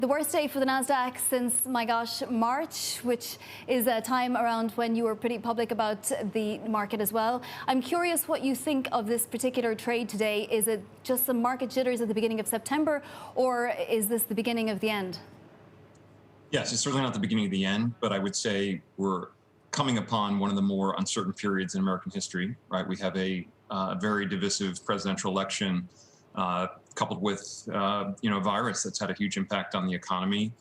The worst day for the Nasdaq since, my gosh, March, which is a time around when you were pretty public about the market as well. I'm curious what you think of this particular trade today. Is it just some market jitters at the beginning of September, or is this the beginning of the end? Yes, it's certainly not the beginning of the end, but I would say we're coming upon one of the more uncertain periods in American history, right? We have a very divisive presidential election coupled with a virus that's had a huge impact on the economy,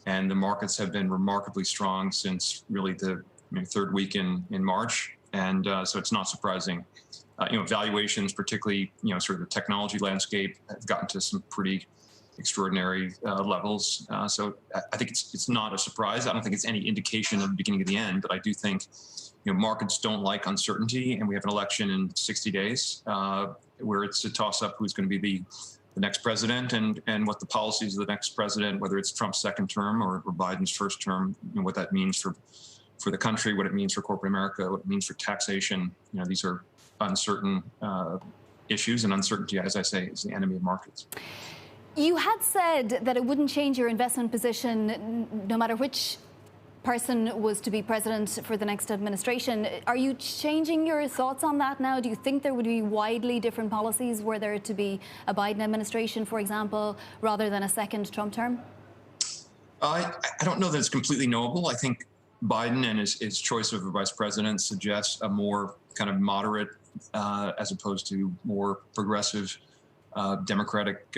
and the markets have been remarkably strong since really the third week in March, and so it's not surprising. Valuations, particularly sort of the technology landscape, have gotten to some pretty extraordinary levels. So I think it's not a surprise. I don't think it's any indication of the beginning of the end, but I do think markets don't like uncertainty, and we have an election in 60 days where it's a toss-up who's going to be the next president and what the policies of the next president, whether it's Trump's second term or Biden's first term, what that means for the country, what it means for corporate America, what it means for taxation. These are uncertain issues, and uncertainty, as I say, is the enemy of markets. You had said that it wouldn't change your investment position no matter which person was to be president for the next administration. Are you changing your thoughts on that now? Do you think there would be widely different policies were there to be a Biden administration, for example, rather than a second Trump term? I don't know that it's completely knowable. I think Biden and his choice of a vice president suggests a more kind of moderate as opposed to more progressive Democratic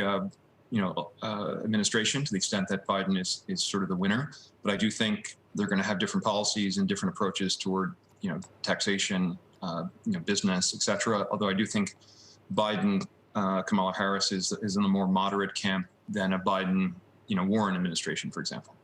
administration, to the extent that Biden is sort of the winner. But I do think they're going to have different policies and different approaches toward, taxation, business, et cetera. Although I do think Biden, Kamala Harris is in a more moderate camp than a Biden, Warren administration, for example.